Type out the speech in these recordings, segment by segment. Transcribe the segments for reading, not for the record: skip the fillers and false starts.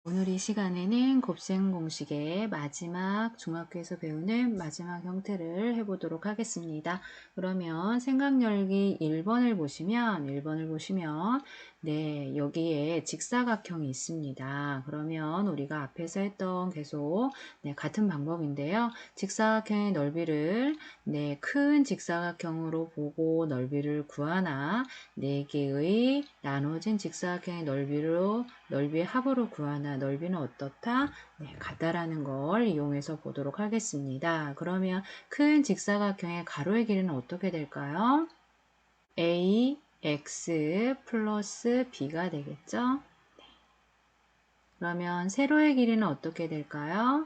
오늘 이 시간에는 곱셈 공식의 마지막 중학교에서 배우는 마지막 형태를 해보도록 하겠습니다. 그러면 생각열기 1번을 보시면 네, 여기에 직사각형이 있습니다. 그러면 우리가 앞에서 했던 계속 같은 방법인데요. 직사각형의 넓이를 큰 직사각형으로 보고 넓이를 구하나 4개의 나눠진 직사각형의 넓이의 합으로 구하나 넓이는 어떻다? 같다라는 걸 이용해서 보도록 하겠습니다. 그러면 큰 직사각형의 가로의 길이는 어떻게 될까요? ax 플러스 b가 되겠죠? 그러면 세로의 길이는 어떻게 될까요?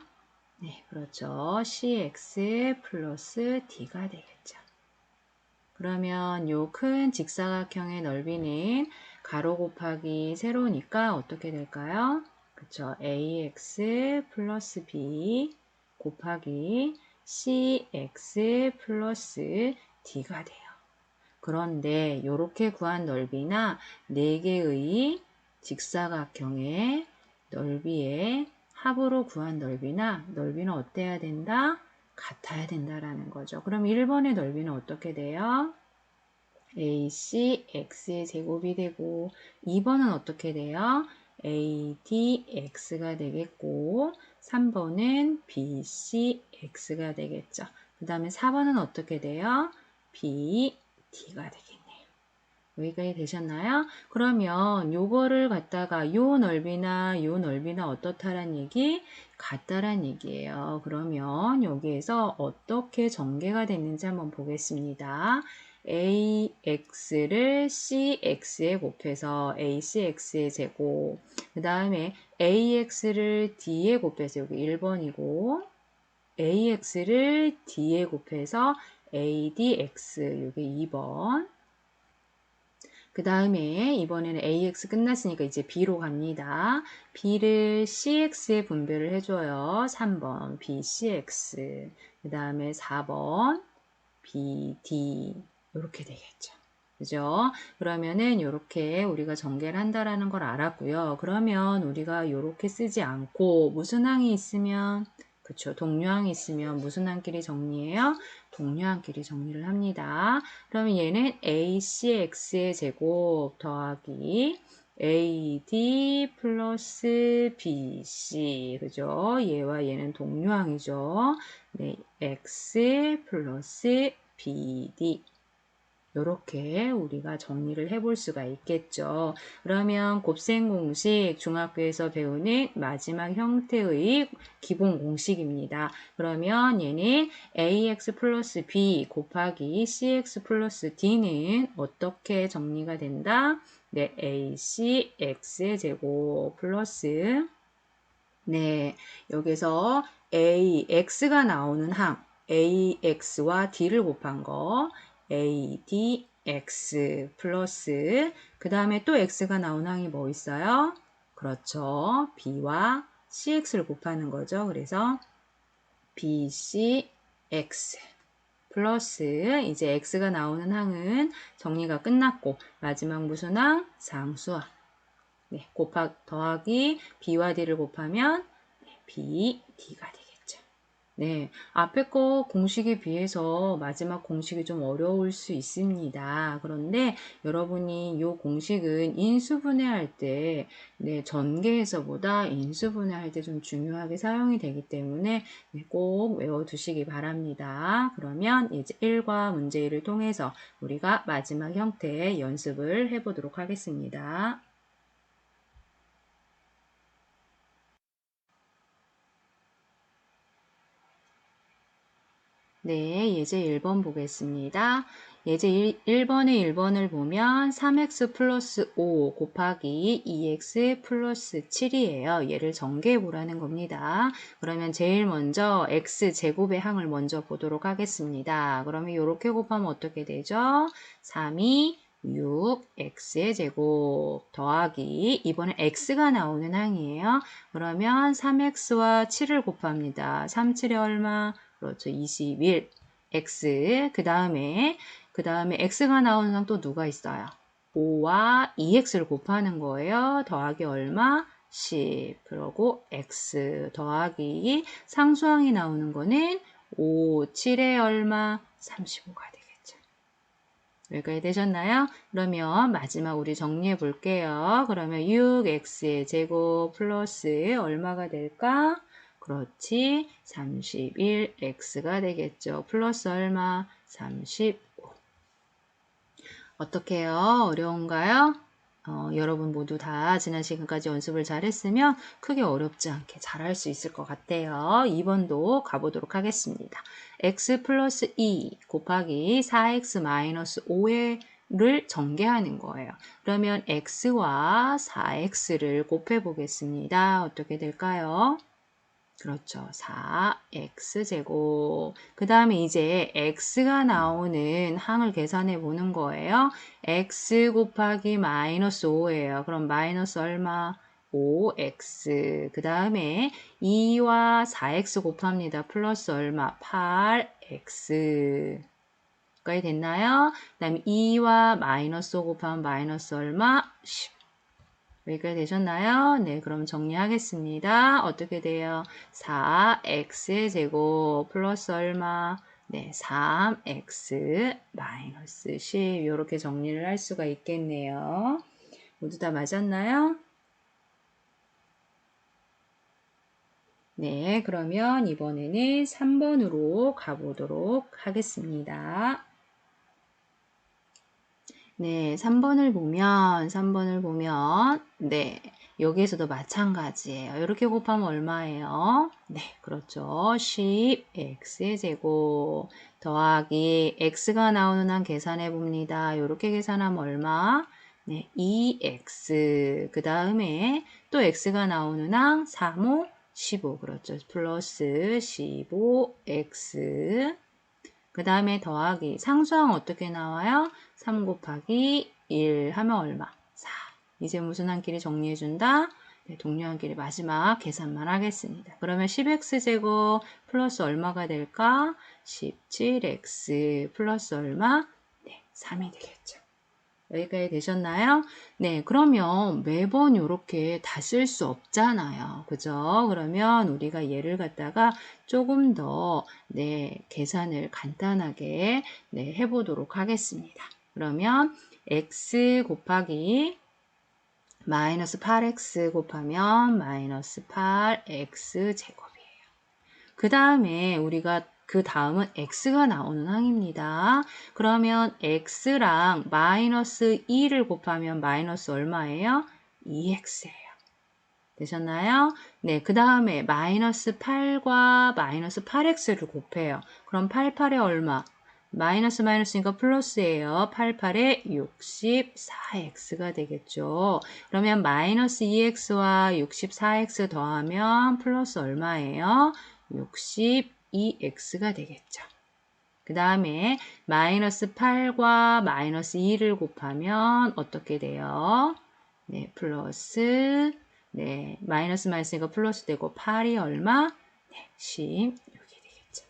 네, 그렇죠. cx 플러스 d가 되겠죠. 그러면 요 큰 직사각형의 넓이는 가로 곱하기 세로니까 어떻게 될까요? 그쵸. ax 플러스 b 곱하기 cx 플러스 d가 돼요. 그런데 이렇게 구한 넓이나 4개의 직사각형의 넓이의 합으로 구한 넓이는 어때야 된다? 같아야 된다라는 거죠. 그럼 1번의 넓이는 어떻게 돼요? AC x의 제곱이 되고 2번은 어떻게 돼요? AD x가 되겠고 3번은 BC x가 되겠죠. 그 다음에 4번은 어떻게 돼요? BD가 되겠네요. 여기까지 되셨나요? 그러면 요거를 갖다가 요 넓이나 어떻다란 얘기? 같다란 얘기예요. 그러면 여기에서 어떻게 전개가 됐는지 한번 보겠습니다. AX를 CX에 곱해서 ACX의 제곱, 그 다음에 AX를 D에 곱해서 여기 1번이고 AX를 D에 곱해서 ADX 여기 2번, 그 다음에 이번에는 AX 끝났으니까 이제 B로 갑니다. B를 CX에 분배를 해줘요. 3번 BCX, 그 다음에 4번 BD 이렇게 되겠죠. 그죠? 그러면은 이렇게 우리가 전개를 한다라는 걸 알았고요. 그러면 우리가 이렇게 쓰지 않고 무슨 항이 있으면 그쵸. 동류항이 있으면 무슨 항끼리 정리해요? 동류항끼리 정리를 합니다. 그러면 얘는 ACX의 제곱 더하기 AD 플러스 BC 그죠? 얘와 얘는 동류항이죠. 네, X 플러스 BD 이렇게 우리가 정리를 해볼 수가 있겠죠. 그러면 곱셈 공식 중학교에서 배우는 마지막 형태의 기본 공식입니다. 그러면 얘는 ax 플러스 b 곱하기 cx 플러스 d는 어떻게 정리가 된다? 네, ac x의 제곱 플러스 네, 여기서 AX가 나오는 항, AX와 D를 곱한 거, ADX 플러스, 그 다음에 또 X가 나온 항이 뭐 있어요? 그렇죠. B와 CX를 곱하는 거죠. 그래서 BCX 플러스, 이제 X가 나오는 항은 정리가 끝났고, 마지막 무슨 항? 상수항. 네, 더하기 B와 D를 곱하면 B, D가 되겠죠. 네, 앞에 거 공식에 비해서 마지막 공식이 좀 어려울 수 있습니다. 그런데 여러분이 이 공식은 인수분해할 때, 전개해서보다 인수분해할 때 좀 중요하게 사용이 되기 때문에 꼭 외워두시기 바랍니다. 그러면 이제 1과 문제 1을 통해서 우리가 마지막 형태 연습을 해보도록 하겠습니다. 네, 예제 1번 보겠습니다. 예제 1번의 1번을 보면 3x 플러스 5 곱하기 2x 플러스 7이에요. 얘를 정개해 보라는 겁니다. 그러면 제일 먼저 x제곱의 항을 먼저 보도록 하겠습니다. 그러면 이렇게 곱하면 어떻게 되죠? 3이 6x의 제곱 더하기 이번에 x가 나오는 항이에요. 그러면 3x와 7을 곱합니다. 3, 7이 얼마? 그렇죠. 21. x. 그 다음에 x가 나오는 항 또 누가 있어요? 5와 2x를 곱하는 거예요. 더하기 얼마? 10 그러고 x 더하기 상수항이 나오는 거는 5, 7에 얼마? 35가 되겠죠. 여기까지 되셨나요? 그러면 마지막 우리 정리해 볼게요. 그러면 6x의 제곱 플러스 얼마가 될까? 그렇지. 31x가 되겠죠. 플러스 얼마? 35. 어떻게 해요? 어려운가요? 여러분 모두 다 지난 시간까지 연습을 잘했으면 크게 어렵지 않게 잘할 수 있을 것 같아요. 2번도 가보도록 하겠습니다. x 플러스 2 곱하기 4x 마이너스 5를 전개하는 거예요. 그러면 x와 4x를 곱해 보겠습니다. 어떻게 될까요? 그렇죠. 4x제곱. 그 다음에 이제 x가 나오는 항을 계산해 보는 거예요. x 곱하기 마이너스 5예요. 그럼 마이너스 얼마? 5x. 그 다음에 2와 4x 곱합니다. 플러스 얼마? 8x. 까지 됐나요? 그 다음에 2와 마이너스 5 곱하면 마이너스 얼마? 10. 여기까지 되셨나요? 네, 그럼 정리하겠습니다. 어떻게 돼요? 4x의 제곱 플러스 얼마? 네, 3x 마이너스 10 이렇게 정리를 할 수가 있겠네요. 모두 다 맞았나요? 네, 그러면 이번에는 3번으로 가보도록 하겠습니다. 네, 3번을 보면, 네, 여기에서도 마찬가지예요. 이렇게 곱하면 얼마예요? 네, 그렇죠. 10x의 제곱 더하기 x가 나오는 한 계산해 봅니다. 이렇게 계산하면 얼마? 네, 2x. 그 다음에 또 x가 나오는 한 3, 5, 15. 그렇죠. 플러스 15x. 그 다음에 더하기 상수항 어떻게 나와요? 3 곱하기 1 하면 얼마? 4. 이제 무슨 한끼리 정리해준다? 네, 동료 한끼리 마지막 계산만 하겠습니다. 그러면 10x제곱 플러스 얼마가 될까? 17x 플러스 얼마? 네, 3이 되겠죠. 여기까지 되셨나요? 네, 그러면 매번 이렇게 다 쓸 수 없잖아요. 그죠? 그러면 우리가 얘를 갖다가 조금 더, 네, 계산을 간단하게, 네, 해보도록 하겠습니다. 그러면 x 곱하기 마이너스 8x 곱하면 마이너스 8x 제곱이에요. 그 다음에 우리가 그 다음은 x가 나오는 항입니다. 그러면 x랑 마이너스 2를 곱하면 마이너스 얼마예요? 2x예요. 되셨나요? 네, 그 다음에 마이너스 8과 마이너스 8x를 곱해요. 그럼 88에 얼마? 마이너스 마이너스니까 플러스예요. 88에 64x가 되겠죠. 그러면 마이너스 2x와 64x 더하면 플러스 얼마예요? 62x가 되겠죠. 그 다음에 마이너스 8과 마이너스 2를 곱하면 어떻게 돼요? 네, 플러스, 네, 마이너스 마이너스니까 플러스 되고 8이 얼마? 네, 16이 되겠죠.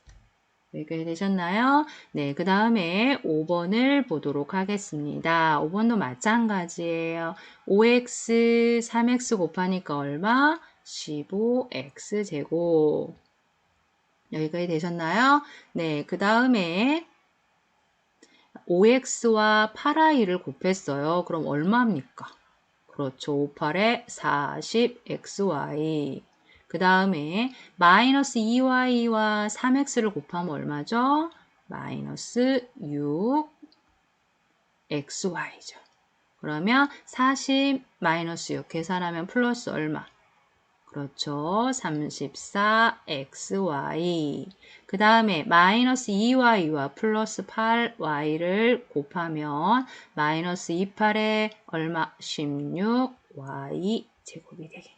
여기까지 되셨나요? 네, 그 다음에 5번을 보도록 하겠습니다. 5번도 마찬가지예요. 5x, 3x 곱하니까 얼마? 15x 제곱. 여기까지 되셨나요? 네, 그 다음에 5x와 8i를 곱했어요. 그럼 얼마입니까? 그렇죠. 5, 8에 40xy. 그 다음에 마이너스 2y와 3x를 곱하면 얼마죠? 마이너스 6xy죠. 그러면 40 마이너스 6 계산하면 플러스 얼마? 그렇죠. 34xy. 그 다음에 마이너스 2y와 플러스 8y를 곱하면 마이너스 28에 얼마? 16y 제곱이 되겠네요.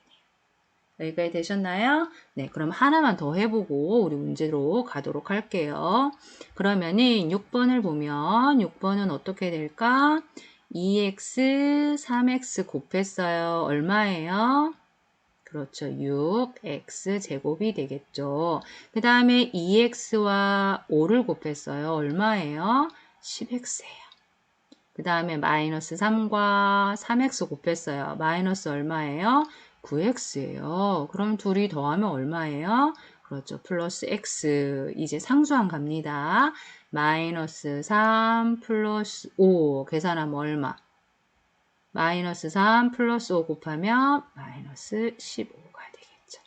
여기까지 되셨나요? 네, 그럼 하나만 더 해보고 우리 문제로 가도록 할게요. 그러면은 6번을 보면 6번은 어떻게 될까? 2x, 3x 곱했어요. 얼마예요? 그렇죠. 6x 제곱이 되겠죠. 그 다음에 2x와 5를 곱했어요. 얼마예요? 10x예요. 그 다음에 마이너스 3과 3x 곱했어요. 마이너스 얼마예요? 9x예요. 그럼 둘이 더하면 얼마예요? 그렇죠. 플러스 x. 이제 상수항 갑니다. 마이너스 3 플러스 5 계산하면 얼마? 마이너스 3 플러스 5 곱하면 마이너스 15가 되겠죠.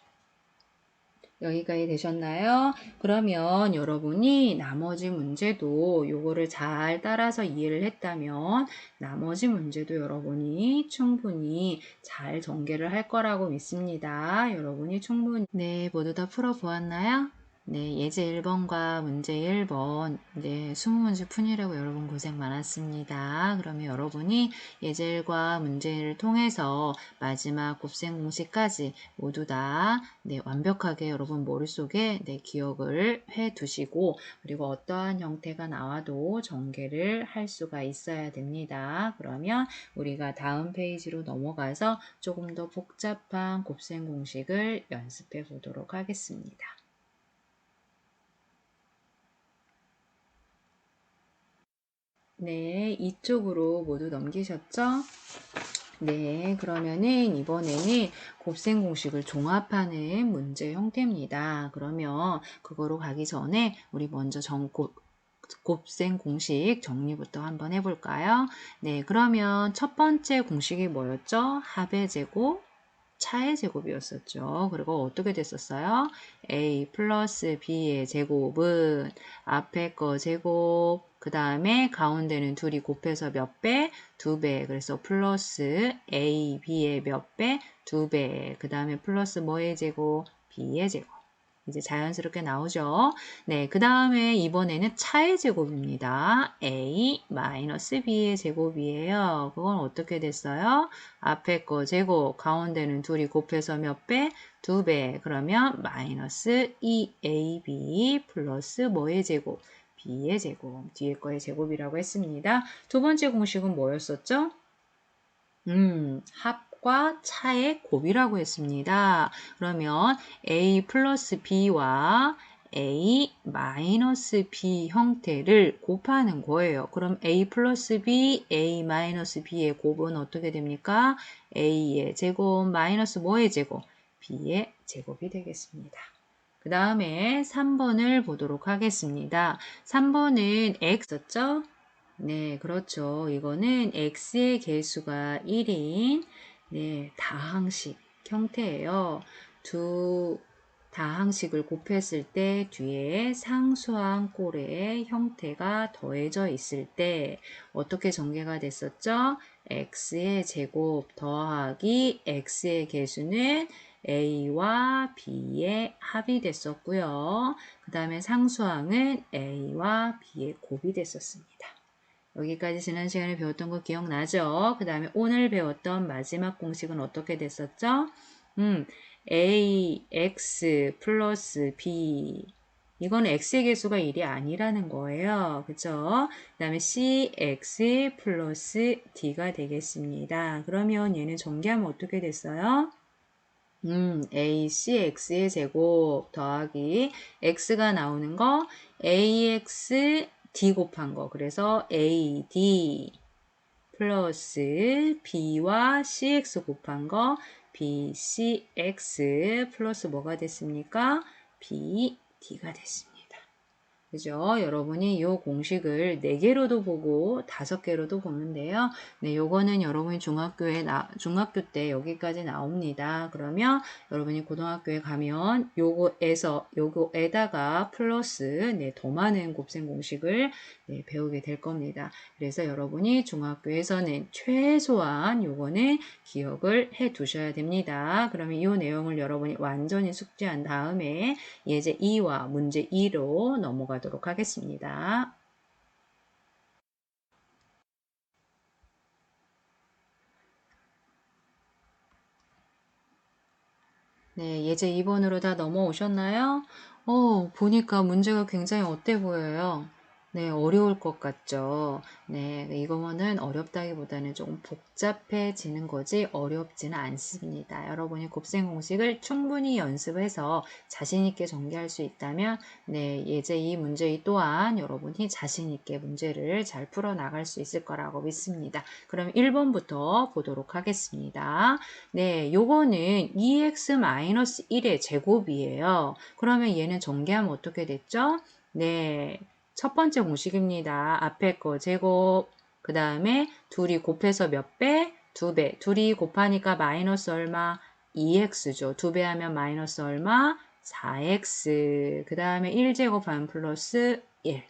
여기까지 되셨나요? 그러면 여러분이 나머지 문제도 요거를 잘 따라서 이해를 했다면 나머지 문제도 여러분이 충분히 잘 전개를 할 거라고 믿습니다. 여러분이 충분히 네, 모두 다 풀어보았나요? 네, 예제 1번과 문제 1번, 네, 20문제 푸느라고 여러분 고생 많았습니다. 그러면 여러분이 예제 1과 문제 1을 통해서 마지막 곱셈 공식까지 모두 다 네, 완벽하게 여러분 머릿속에 네, 기억을 해 두시고 그리고 어떠한 형태가 나와도 전개를 할 수가 있어야 됩니다. 그러면 우리가 다음 페이지로 넘어가서 조금 더 복잡한 곱셈 공식을 연습해 보도록 하겠습니다. 네, 이쪽으로 모두 넘기셨죠? 네, 그러면은 이번에는 곱셈 공식을 종합하는 문제 형태입니다. 그러면 그거로 가기 전에 우리 먼저 곱셈 공식 정리부터 한번 해볼까요? 네, 그러면 첫 번째 공식이 뭐였죠? 합의 제곱, 차의 제곱이었었죠. 그리고 어떻게 됐었어요? A 플러스 B의 제곱은 앞에 거 제곱, 그 다음에 가운데는 둘이 곱해서 몇 배? 2배. 그래서 플러스 A, B의 몇 배? 2배. 그 다음에 플러스 뭐의 제곱? B의 제곱. 이제 자연스럽게 나오죠. 네, 그 다음에 이번에는 차의 제곱입니다. A 마이너스 B의 제곱이에요. 그건 어떻게 됐어요? 앞에 거 제곱, 가운데는 둘이 곱해서 몇 배? 2배. 그러면 마이너스 2AB 플러스 뭐의 제곱? B의 제곱. 뒤에 거의 제곱이라고 했습니다. 두 번째 공식은 뭐였었죠? 합과 차의 곱이라고 했습니다. 그러면 A 플러스 B와 A 마이너스 B 형태를 곱하는 거예요. 그럼 A 플러스 B, A 마이너스 B의 곱은 어떻게 됩니까? A의 제곱 마이너스 뭐의 제곱? B의 제곱이 되겠습니다. 그 다음에 3번을 보도록 하겠습니다. 3번은 X였죠? 네, 그렇죠. 이거는 x의 개수가 1인 네, 다항식 형태예요. 두 다항식을 곱했을 때 뒤에 상수항 꼴의 형태가 더해져 있을 때 어떻게 전개가 됐었죠? x의 제곱 더하기 x의 개수는 a와 b의 합이 됐었고요. 그 다음에 상수항은 a와 b의 곱이 됐었습니다. 여기까지 지난 시간에 배웠던 거 기억나죠? 그 다음에 오늘 배웠던 마지막 공식은 어떻게 됐었죠? ax 플러스 b 이건 x의 개수가 1이 아니라는 거예요. 그쵸? 그 다음에 cx 플러스 d가 되겠습니다. 그러면 얘는 전개하면 어떻게 됐어요? acx의 제곱 더하기 x가 나오는 거 ax d 곱한 거. 그래서 ad 플러스 b와 cx 곱한 거 bcx 플러스 뭐가 됐습니까? bd가 됐습니다. 그죠? 여러분이 이 공식을 4개로도 보고 5개로도 보는데요. 네, 요거는 여러분이 중학교 때 여기까지 나옵니다. 그러면 여러분이 고등학교에 가면 요거에다가 플러스 네, 더 많은 곱셈 공식을 네, 배우게 될 겁니다. 그래서 여러분이 중학교에서는 최소한 요거는 기억을 해 두셔야 됩니다. 그러면 이 내용을 여러분이 완전히 숙지한 다음에 예제 2와 문제 2로 넘어가도록 하겠습니다. 네, 예제 2번으로 다 넘어오셨나요? 보니까 문제가 굉장히 어때 보여요? 네, 어려울 것 같죠. 네, 이거는 어렵다기보다는 조금 복잡해지는 거지 어렵지는 않습니다. 여러분이 곱셈 공식을 충분히 연습해서 자신 있게 전개할 수 있다면 네, 예제 이 문제 또한 여러분이 자신 있게 문제를 잘 풀어 나갈 수 있을 거라고 믿습니다. 그럼 1번부터 보도록 하겠습니다. 네, 요거는 2x-1의 제곱이에요. 그러면 얘는 전개하면 어떻게 됐죠? 네, 첫 번째 공식입니다. 앞에 거 제곱, 그 다음에 둘이 곱해서 몇 배? 2배. 둘이 곱하니까 마이너스 얼마? 2x죠. 2배 하면 마이너스 얼마? 4x. 그 다음에 1제곱하면 플러스 1.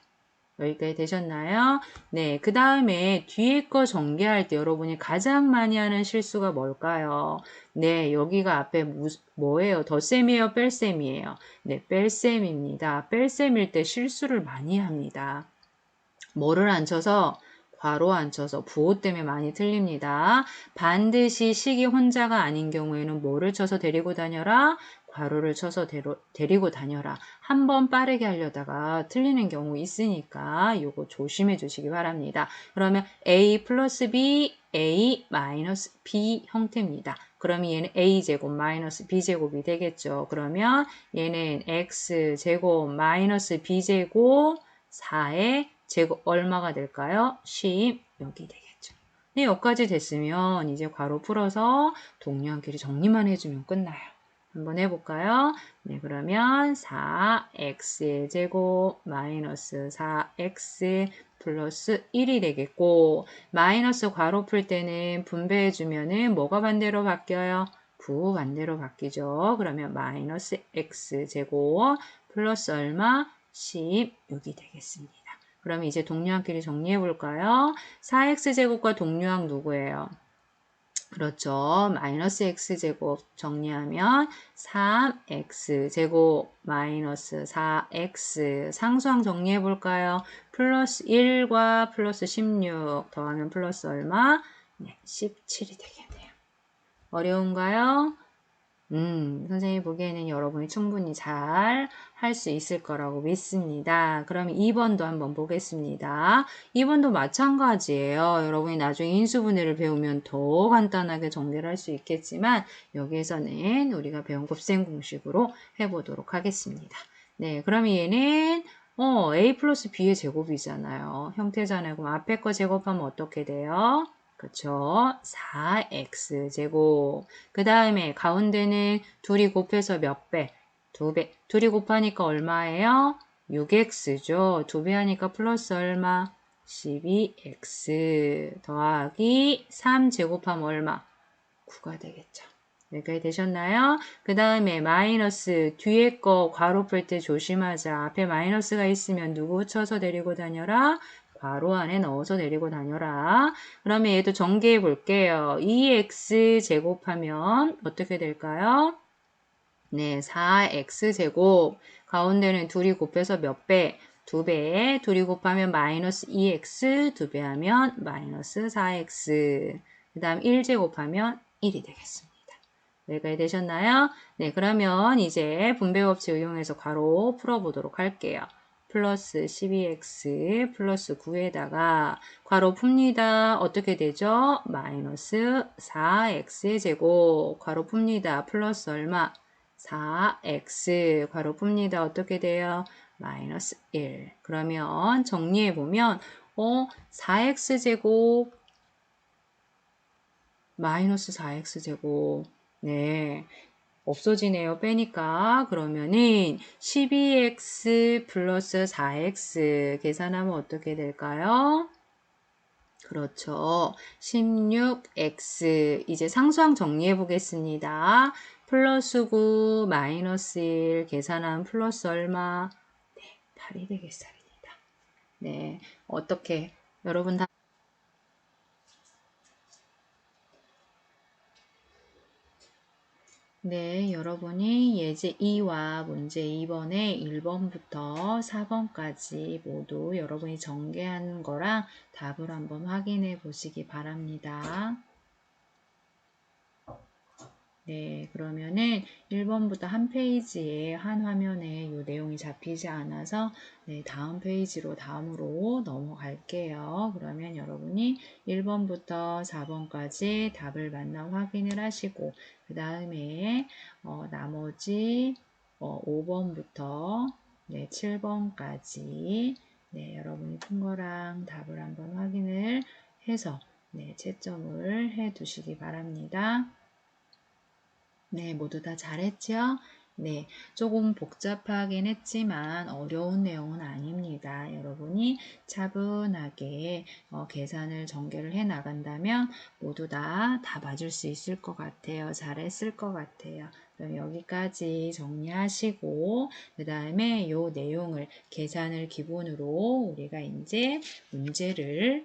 여기까지 되셨나요? 네, 그 다음에 뒤에 거 전개할 때 여러분이 가장 많이 하는 실수가 뭘까요? 네, 여기가 앞에 뭐예요? 덧셈이에요? 뺄셈이에요? 네, 뺄셈입니다. 뺄셈일 때 실수를 많이 합니다. 뭐를 안 쳐서? 괄호 안 쳐서 부호 때문에 많이 틀립니다. 반드시 식이 혼자가 아닌 경우에는 뭐를 쳐서 데리고 다녀라? 괄호를 쳐서 데리고 다녀라. 한번 빠르게 하려다가 틀리는 경우 있으니까 요거 조심해 주시기 바랍니다. 그러면 a 플러스 b, a 마이너스 b 형태입니다. 그러면 얘는 a제곱 마이너스 b제곱이 되겠죠. 그러면 얘는 x제곱 마이너스 b제곱 4의 제곱 얼마가 될까요? 10 여기 되겠죠. 네, 여기까지 됐으면 이제 괄호 풀어서 동량끼리 정리만 해주면 끝나요. 한번 해볼까요? 네, 그러면 4x의 제곱 마이너스 4x 플러스 1이 되겠고 마이너스 괄호 풀 때는 분배해주면은 뭐가 반대로 바뀌어요? 부 반대로 바뀌죠. 그러면 마이너스 x 제곱 플러스 얼마? 16이 되겠습니다. 그럼 이제 동류항끼리 정리해 볼까요? 4x제곱과 동류항 누구예요? 그렇죠. 마이너스 x제곱 정리하면 3x제곱 마이너스 4x 상수항 정리해 볼까요? 플러스 1과 플러스 16 더하면 플러스 얼마? 네, 17이 되겠네요. 어려운가요? 선생님이 보기에는 여러분이 충분히 잘 할 수 있을 거라고 믿습니다. 그럼 2번도 한번 보겠습니다. 2번도 마찬가지예요. 여러분이 나중에 인수분해를 배우면 더 간단하게 정리를 할 수 있겠지만 여기에서는 우리가 배운 곱셈 공식으로 해보도록 하겠습니다. 네, 그러면 얘는 a 플러스 b의 제곱이잖아요. 형태잖아요. 그럼 앞에 거 제곱하면 어떻게 돼요? 그쵸? 4x제곱. 그 다음에 가운데는 둘이 곱해서 몇 배? 2배. 둘이 곱하니까 얼마예요? 6x죠. 2배 하니까 플러스 얼마? 12x 더하기 3제곱하면 얼마? 9가 되겠죠. 여기까지 되셨나요? 그 다음에 마이너스 뒤에 거 괄호 풀 때 조심하자. 앞에 마이너스가 있으면 누구 쳐서 데리고 다녀라? 괄호 안에 넣어서 데리고 다녀라. 그러면 얘도 전개해 볼게요. 2x 제곱하면 어떻게 될까요? 네, 4x제곱. 가운데는 둘이 곱해서 몇 배? 2배. 둘이 곱하면 마이너스 2x, 2배 하면 마이너스 4x. 그 다음 1제곱하면 1이 되겠습니다. 여기까지 되셨나요? 네, 그러면 이제 분배법칙 이용해서 괄호 풀어보도록 할게요. 플러스 12x 플러스 9에다가 괄호 풉니다. 어떻게 되죠? 마이너스 4x의 제곱. 괄호 풉니다. 플러스 얼마? 4x 괄호 풉니다. 어떻게 돼요? 마이너스 1. 그러면 정리해보면 4x제곱 마이너스 4x제곱 네 없어지네요. 빼니까 그러면은 12x 플러스 4x 계산하면 어떻게 될까요? 그렇죠. 16x 이제 상수항 정리해 보겠습니다. 플러스 9 마이너스 1 계산하면 플러스 얼마? 네, 8이 되겠습니다. 네, 어떻게 여러분 다 네, 여러분이 예제 2와 문제 2번에 1번부터 4번까지 모두 여러분이 전개한 거랑 답을 한번 확인해 보시기 바랍니다. 네, 그러면은 1번부터 한 페이지에 한 화면에 이 내용이 잡히지 않아서 네, 다음으로 넘어갈게요. 그러면 여러분이 1번부터 4번까지 답을 맞나 확인을 하시고 그 다음에 나머지 5번부터 네, 7번까지 네, 여러분이 푼 거랑 답을 한번 확인을 해서 네, 채점을 해 두시기 바랍니다. 네, 모두 다 잘했죠? 네, 조금 복잡하긴 했지만 어려운 내용은 아닙니다. 여러분이 차분하게 계산을 전개를 해 나간다면 모두 다 맞을 수 있을 것 같아요. 잘했을 것 같아요. 그럼 여기까지 정리하시고 그 다음에 이 내용을 계산을 기본으로 우리가 이제 문제를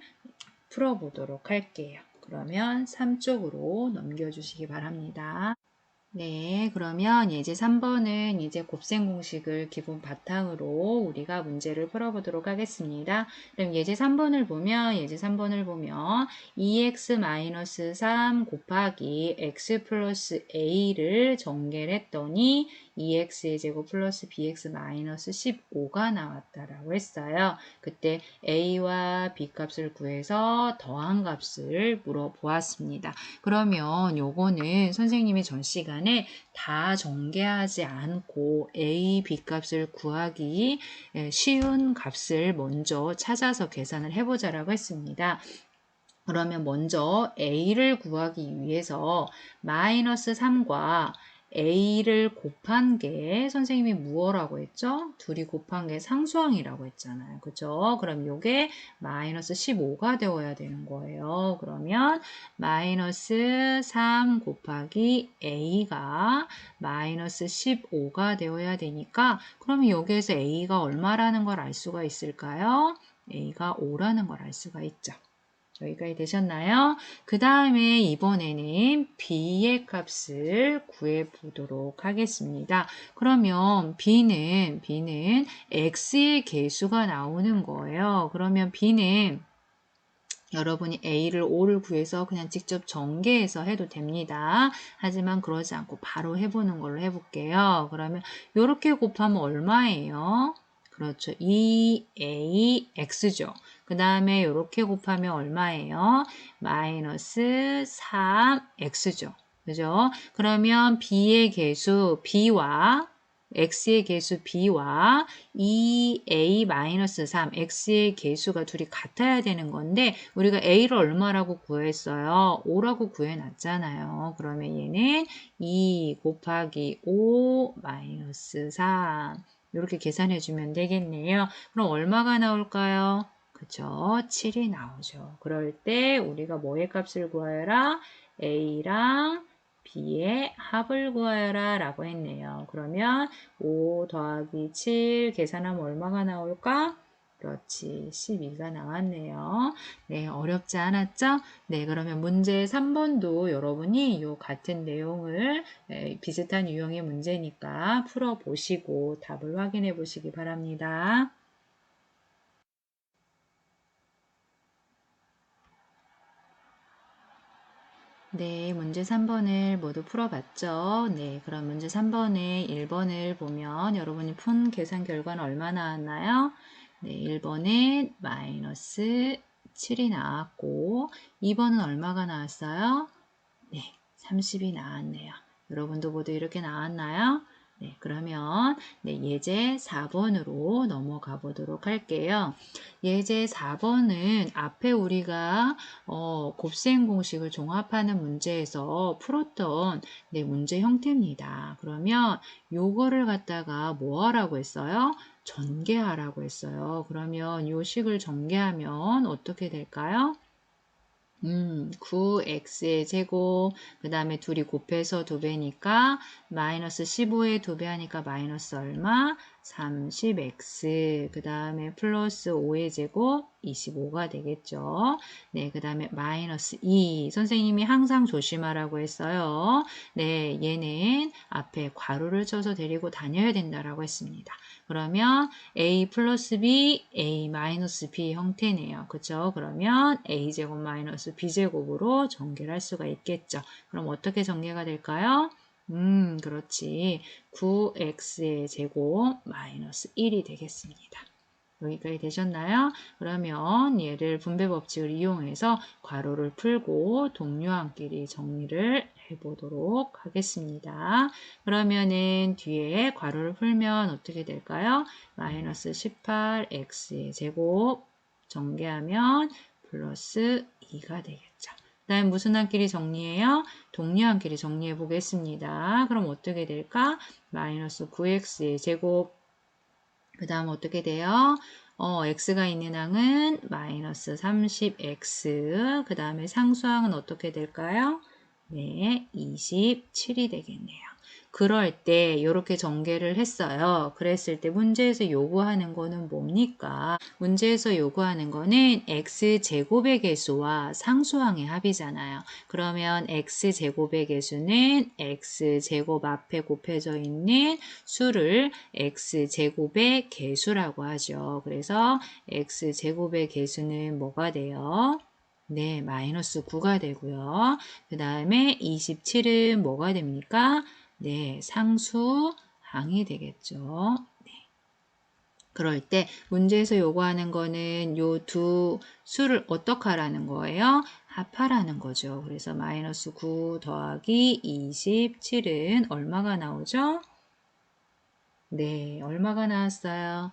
풀어보도록 할게요. 그러면 3쪽으로 넘겨주시기 바랍니다. 네, 그러면 예제 3번은 이제 곱셈 공식을 기본 바탕으로 우리가 문제를 풀어보도록 하겠습니다. 그럼 예제 3번을 보면 2x-3 곱하기 x 플러스 a를 전개를 했더니 2x의 제곱 플러스 bx 마이너스 15가 나왔다라고 했어요. 그때 a와 b 값을 구해서 더한 값을 물어보았습니다. 그러면 요거는 선생님이 전 시간에 다 전개하지 않고 a, b 값을 구하기 쉬운 값을 먼저 찾아서 계산을 해보자라고 했습니다. 그러면 먼저 a를 구하기 위해서 마이너스 3과 a를 곱한 게 선생님이 무엇라고 했죠? 둘이 곱한 게 상수항이라고 했잖아요. 그죠? 그럼 요게 마이너스 15가 되어야 되는 거예요. 그러면 마이너스 3 곱하기 a가 마이너스 15가 되어야 되니까 그러면 여기에서 a가 얼마라는 걸 알 수가 있을까요? a가 5라는 걸 알 수가 있죠. 여기까지 되셨나요? 그 다음에 이번에는 b의 값을 구해보도록 하겠습니다. 그러면 b는 x의 개수가 나오는 거예요. 그러면 b는 여러분이 a를 5를 구해서 그냥 직접 전개해서 해도 됩니다. 하지만 그러지 않고 바로 해보는 걸로 해볼게요. 그러면 이렇게 곱하면 얼마예요? 그렇죠. 2ax죠. 그 다음에 이렇게 곱하면 얼마예요? 마이너스 3x죠. 그죠? 그러면 b의 개수 b와 x의 개수 b와 2a-3, x의 개수가 둘이 같아야 되는 건데 우리가 a를 얼마라고 구했어요? 5라고 구해놨잖아요. 그러면 얘는 2 곱하기 5 마이너스 3 이렇게 계산해주면 되겠네요. 그럼 얼마가 나올까요? 그죠? 7이 나오죠. 그럴 때 우리가 뭐의 값을 구하여라? a랑 b의 합을 구하여라 라고 했네요. 그러면 5 더하기 7 계산하면 얼마가 나올까? 그렇지. 12가 나왔네요. 네, 어렵지 않았죠? 네, 그러면 문제 3번도 여러분이 이 같은 내용을 비슷한 유형의 문제니까 풀어보시고 답을 확인해 보시기 바랍니다. 네, 문제 3번을 모두 풀어봤죠? 네, 그럼 문제 3번의 1번을 보면 여러분이 푼 계산 결과는 얼마 나왔나요? 네, 1번은 마이너스 7이 나왔고 2번은 얼마가 나왔어요? 네, 30이 나왔네요. 여러분도 모두 이렇게 나왔나요? 네, 그러면 네, 예제 4번으로 넘어가 보도록 할게요. 예제 4번은 앞에 우리가 곱셈 공식을 종합하는 문제에서 풀었던 네, 문제 형태입니다. 그러면 요거를 갖다가 뭐 하라고 했어요? 전개하라고 했어요. 그러면 요 식을 전개하면 어떻게 될까요? 9x의 제곱, 그 다음에 둘이 곱해서 2배니까 마이너스 15에 2배 하니까 마이너스 얼마? 30x, 그 다음에 플러스 5의 제곱 25가 되겠죠. 네, 그 다음에 마이너스 2. 선생님이 항상 조심하라고 했어요. 네, 얘는 앞에 괄호를 쳐서 데리고 다녀야 된다라고 했습니다. 그러면 a 플러스 b, a 마이너스 b 형태네요. 그쵸? 그러면 a제곱 마이너스 b제곱으로 전개를 할 수가 있겠죠. 그럼 어떻게 전개가 될까요? 그렇지. 9x의 제곱 마이너스 1이 되겠습니다. 여기까지 되셨나요? 그러면 얘를 분배 법칙을 이용해서 괄호를 풀고 동료함끼리 정리를 해보도록 하겠습니다. 그러면은 뒤에 괄호를 풀면 어떻게 될까요? 마이너스 18x의 제곱 전개하면 플러스 2가 되겠죠. 그 다음 무슨 함끼리 정리해요? 동료함끼리 정리해 보겠습니다. 그럼 어떻게 될까? 마이너스 9x의 제곱 그 다음 어떻게 돼요? x가 있는 항은 마이너스 30x 그 다음에 상수항은 어떻게 될까요? 네, 27이 되겠네요. 그럴 때 이렇게 전개를 했어요. 그랬을 때 문제에서 요구하는 거는 뭡니까? 문제에서 요구하는 거는 x제곱의 개수와 상수항의 합이잖아요. 그러면 x제곱의 개수는 x제곱 앞에 곱해져 있는 수를 x제곱의 개수라고 하죠. 그래서 x제곱의 개수는 뭐가 돼요? 네, 마이너스 9가 되고요. 그 다음에 27은 뭐가 됩니까? 네, 상수항이 되겠죠. 네. 그럴 때 문제에서 요구하는 거는 요 두 수를 어떻게 하라는 거예요? 합하라는 거죠. 그래서 마이너스 9 더하기 27은 얼마가 나오죠? 네, 얼마가 나왔어요?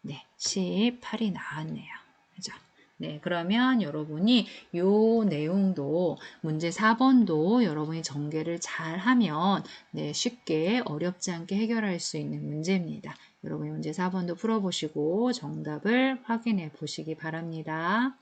네, 18이 나왔네요. 그죠? 네, 그러면 여러분이 요 내용도 문제 4번도 여러분이 전개를 잘 하면 네, 쉽게 어렵지 않게 해결할 수 있는 문제입니다. 여러분이 문제 4번도 풀어보시고 정답을 확인해 보시기 바랍니다.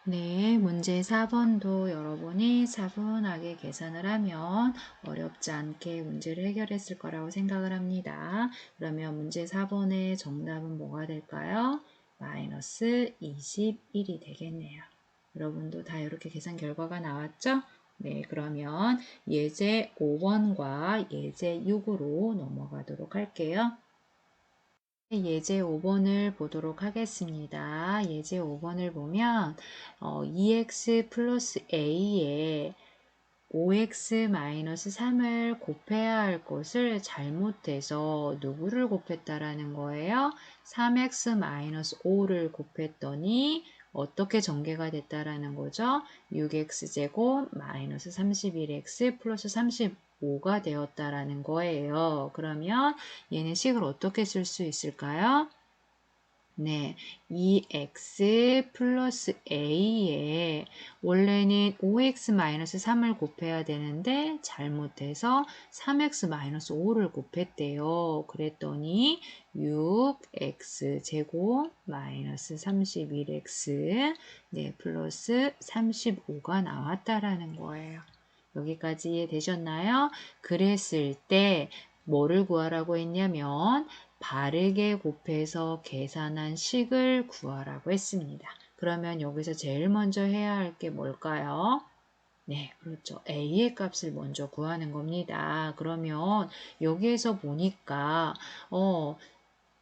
네, 문제 4번도 여러분이 차분하게 계산을 하면 어렵지 않게 문제를 해결했을 거라고 생각을 합니다. 그러면 문제 4번의 정답은 뭐가 될까요? 마이너스 21이 되겠네요. 여러분도 다 이렇게 계산 결과가 나왔죠? 네, 그러면 예제 5번과 예제 6으로 넘어가도록 할게요. 예제 5번을 보도록 하겠습니다. 예제 5번을 보면 2x 플러스 a에 5x-3을 곱해야 할 것을 잘못해서 누구를 곱했다라는 거예요? 3x-5를 곱했더니 어떻게 전개가 됐다라는 거죠? 6x제곱 마이너스 31x 플러스 35가 되었다라는 거예요. 그러면 얘는 식을 어떻게 쓸 수 있을까요? 네, 2x 플러스 a에 원래는 5x-3을 곱해야 되는데 잘못해서 3x-5를 곱했대요. 그랬더니 6x 제곱 마이너스 31x 네, 플러스 35가 나왔다라는 거예요. 여기까지 이해되셨나요? 그랬을 때 뭐를 구하라고 했냐면 바르게 곱해서 계산한 식을 구하라고 했습니다. 그러면 여기서 제일 먼저 해야 할 게 뭘까요? 네, 그렇죠. a의 값을 먼저 구하는 겁니다. 그러면 여기에서 보니까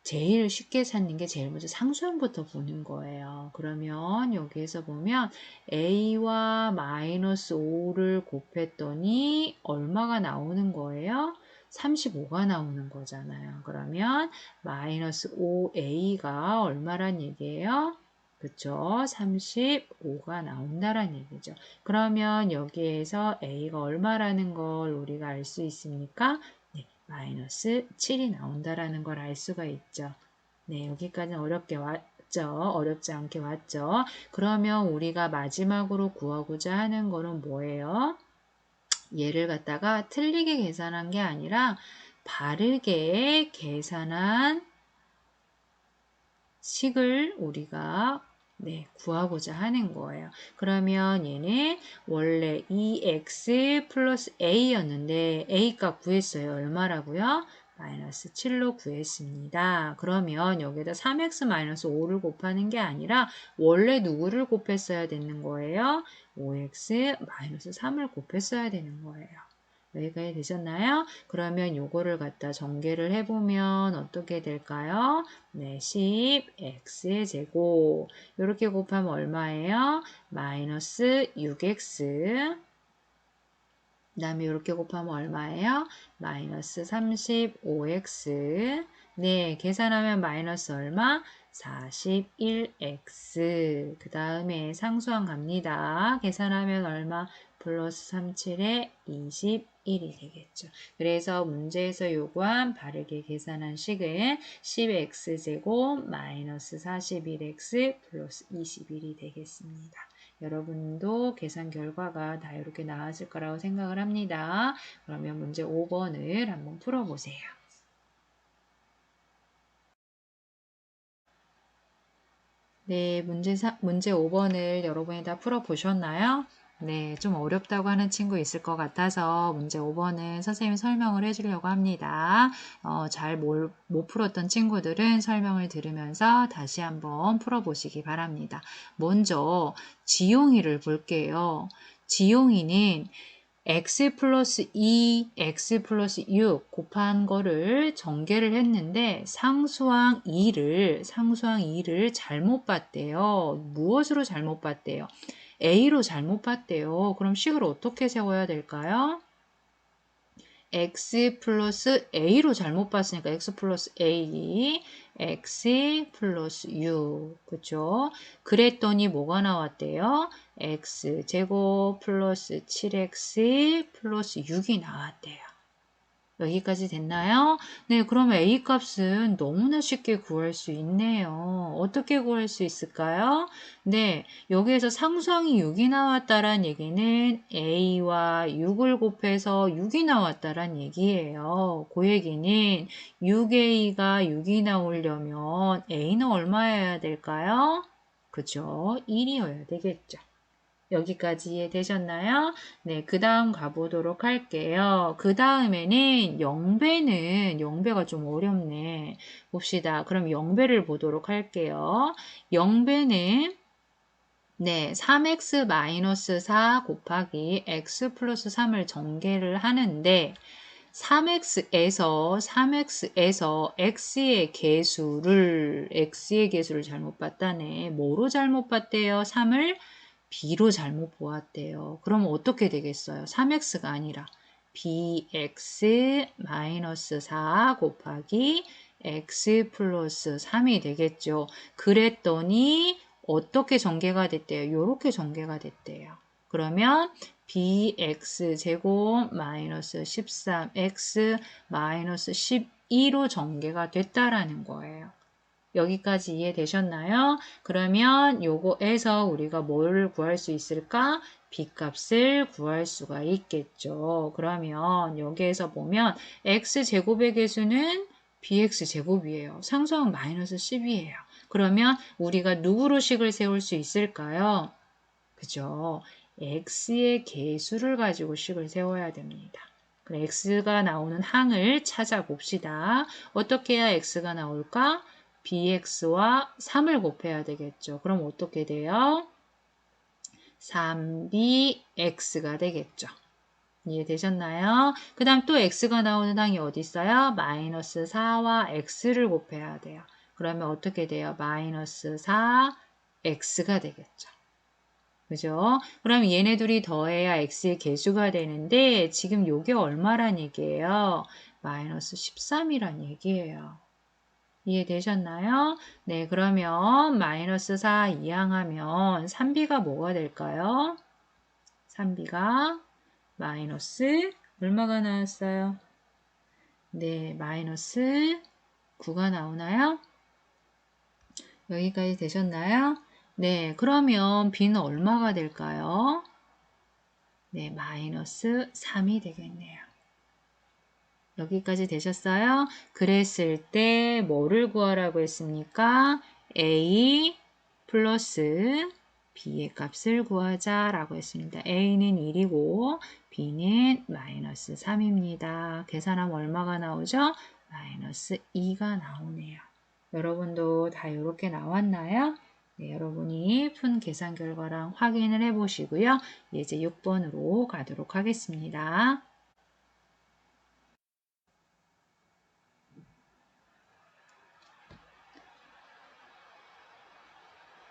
제일 쉽게 찾는 게 제일 먼저 상수항부터 보는 거예요. 그러면 여기에서 보면 a와 마이너스 5를 곱했더니 얼마가 나오는 거예요? 35가 나오는 거잖아요. 그러면 마이너스 5a가 얼마란 얘기예요? 그쵸? 35가 나온다란 얘기죠. 그러면 여기에서 a가 얼마라는 걸 우리가 알 수 있습니까? 네, 마이너스 7이 나온다라는 걸 알 수가 있죠. 네, 여기까지는 어렵게 왔죠. 어렵지 않게 왔죠. 그러면 우리가 마지막으로 구하고자 하는 거는 뭐예요? 얘를 갖다가 틀리게 계산한 게 아니라 바르게 계산한 식을 우리가 구하고자 하는 거예요. 그러면 얘는 원래 2x 플러스 a였는데 a 값 구했어요. 얼마라고요? 마이너스 7로 구했습니다. 그러면 여기다 3x 마이너스 5를 곱하는 게 아니라 원래 누구를 곱했어야 되는 거예요? 5x 마이너스 3을 곱했어야 되는 거예요. 여기까지 되셨나요? 그러면 요거를 갖다 전개를 해보면 어떻게 될까요? 네, 10x의 제곱. 이렇게 곱하면 얼마예요? 마이너스 6x. 그 다음에 이렇게 곱하면 얼마예요? 마이너스 35x. 네, 계산하면 마이너스 얼마? 41x. 그 다음에 상수항 갑니다. 계산하면 얼마? 플러스 37에 21이 되겠죠. 그래서 문제에서 요구한 바르게 계산한 식은 10x제곱 마이너스 41x 플러스 21이 되겠습니다. 여러분도 계산 결과가 다 이렇게 나왔을 거라고 생각을 합니다. 그러면 문제 5번을 한번 풀어보세요. 네, 문제 5번을 여러분이 다 풀어보셨나요? 네, 좀 어렵다고 하는 친구 있을 것 같아서 문제 5번은 선생님이 설명을 해주려고 합니다. 잘 못 풀었던 친구들은 설명을 들으면서 다시 한번 풀어보시기 바랍니다. 먼저 지용이를 볼게요. 지용이는 x 플러스 2, x 플러스 6 곱한 거를 전개를 했는데 상수항 2를 잘못 봤대요. 무엇으로 잘못 봤대요? A로 잘못 봤대요. 그럼 식을 어떻게 세워야 될까요? x 플러스 a로 잘못 봤으니까 x 플러스 a, x 플러스 6, 그쵸? 그랬더니 뭐가 나왔대요? x 제곱 플러스 7x 플러스 6이 나왔대요. 여기까지 됐나요? 네, 그러면 A 값은 너무나 쉽게 구할 수 있네요. 어떻게 구할 수 있을까요? 네, 여기에서 상수항이 6이 나왔다란 얘기는 A와 6을 곱해서 6이 나왔다란 얘기예요. 그 얘기는 6A가 6이 나오려면 A는 얼마여야 될까요? 그죠? 1이어야 되겠죠. 여기까지 이해되셨나요? 네, 그 다음 가보도록 할게요. 그 다음에는 영배가 좀 어렵네. 봅시다. 그럼 영배를 보도록 할게요. 영배는 네, 3x-4 곱하기 x 플러스 3을 전개를 하는데 3x에서 x의 개수를 잘못 봤다네. 뭐로 잘못 봤대요? 3을 b로 잘못 보았대요. 그럼 어떻게 되겠어요? 3x가 아니라 bx-4 곱하기 x 플러스 3이 되겠죠. 그랬더니 어떻게 전개가 됐대요? 이렇게 전개가 됐대요. 그러면 bx제곱 마이너스 13x 마이너스 12로 전개가 됐다라는 거예요. 여기까지 이해되셨나요? 그러면 요거에서 우리가 뭐를 구할 수 있을까? b값을 구할 수가 있겠죠. 그러면 여기에서 보면 x제곱의 개수는 bx제곱이에요. 상수항 마이너스 10이에요. 그러면 우리가 누구로 식을 세울 수 있을까요? 그죠? x의 개수를 가지고 식을 세워야 됩니다. 그럼 x가 나오는 항을 찾아봅시다. 어떻게 해야 x가 나올까? bx와 3을 곱해야 되겠죠. 그럼 어떻게 돼요? 3bx가 되겠죠. 이해되셨나요? 그 다음 또 x가 나오는 항이 어디 있어요? 마이너스 4와 x를 곱해야 돼요. 그러면 어떻게 돼요? 마이너스 4x가 되겠죠. 그죠? 그럼 얘네 둘이 더해야 x의 개수가 되는데 지금 요게 얼마란 얘기예요? 마이너스 13이란 얘기예요. 이해되셨나요? 네, 그러면 마이너스 4 이항하면 3b가 뭐가 될까요? 3b가 마이너스 얼마가 나왔어요? 네, 마이너스 9가 나오나요? 여기까지 되셨나요? 네, 그러면 b는 얼마가 될까요? 네, 마이너스 3이 되겠네요. 여기까지 되셨어요? 그랬을 때 뭐를 구하라고 했습니까? a 플러스 b의 값을 구하자라고 했습니다. a는 1이고 b는 마이너스 3입니다. 계산하면 얼마가 나오죠? 마이너스 2가 나오네요. 여러분도 다 이렇게 나왔나요? 네, 여러분이 푼 계산 결과랑 확인을 해 보시고요. 예제 6번으로 가도록 하겠습니다.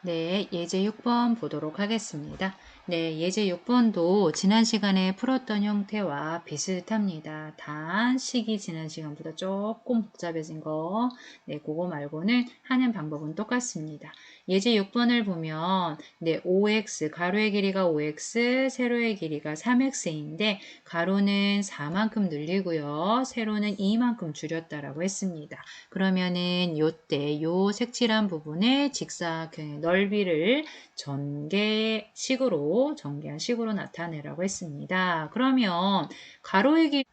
네, 예제 6번 보도록 하겠습니다. 네, 예제 6번도 지난 시간에 풀었던 형태와 비슷합니다. 단 식이 지난 시간보다 조금 복잡해진 거, 네, 그거 말고는 하는 방법은 똑같습니다. 예제 6번을 보면 네, 5x, 가로의 길이가 5x, 세로의 길이가 3x인데 가로는 4만큼 늘리고요. 세로는 2만큼 줄였다라고 했습니다. 그러면은 요때 요 색칠한 부분의 직사각형의 넓이를 전개한 식으로 나타내라고 했습니다. 그러면 가로의 길이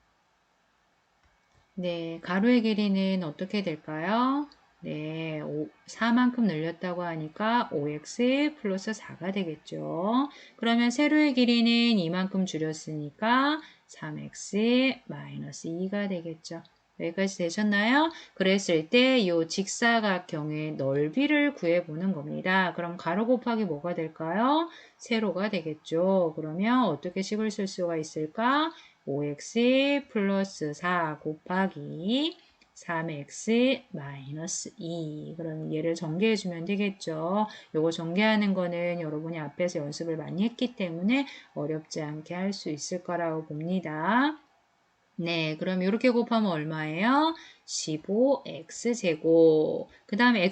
네, 가로의 길이는 어떻게 될까요? 네, 4만큼 늘렸다고 하니까 5x 플러스 4가 되겠죠. 그러면 세로의 길이는 2만큼 줄였으니까 3x 마이너스 2가 되겠죠. 여기까지 되셨나요? 그랬을 때 이 직사각형의 넓이를 구해보는 겁니다. 그럼 가로 곱하기 뭐가 될까요? 세로가 되겠죠. 그러면 어떻게 식을 쓸 수가 있을까? 5x 플러스 4 곱하기 3x 마이너스 2. 그럼 얘를 전개해주면 되겠죠. 요거 전개하는 거는 여러분이 앞에서 연습을 많이 했기 때문에 어렵지 않게 할 수 있을 거라고 봅니다. 네, 그럼 이렇게 곱하면 얼마예요? 15x제곱. 그 다음에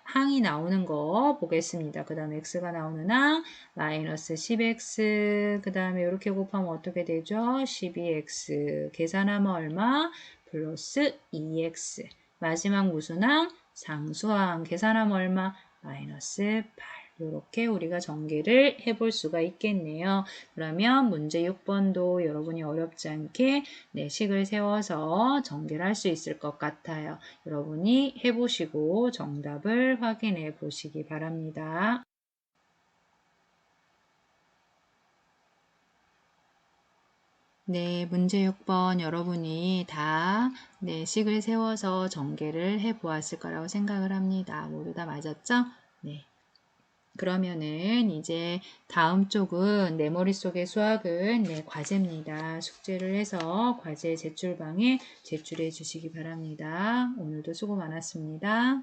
항이 나오는 거 보겠습니다. 그 다음에 x가 나오는 항, 마이너스 10x. 그 다음에 이렇게 곱하면 어떻게 되죠? 12x. 계산하면 얼마? 플러스 2x. 마지막 무슨 항? 상수항. 계산하면 얼마? 마이너스 8. 이렇게 우리가 전개를 해볼 수가 있겠네요. 그러면 문제 6번도 여러분이 어렵지 않게 네, 식을 세워서 전개를 할 수 있을 것 같아요. 여러분이 해보시고 정답을 확인해 보시기 바랍니다. 네, 문제 6번 여러분이 다 네, 식을 세워서 전개를 해 보았을 거라고 생각을 합니다. 모두 다 맞았죠? 네. 그러면은 이제 다음 쪽은 내 머릿속의 수학은 네, 과제입니다. 숙제를 해서 과제 제출방에 제출해 주시기 바랍니다. 오늘도 수고 많았습니다.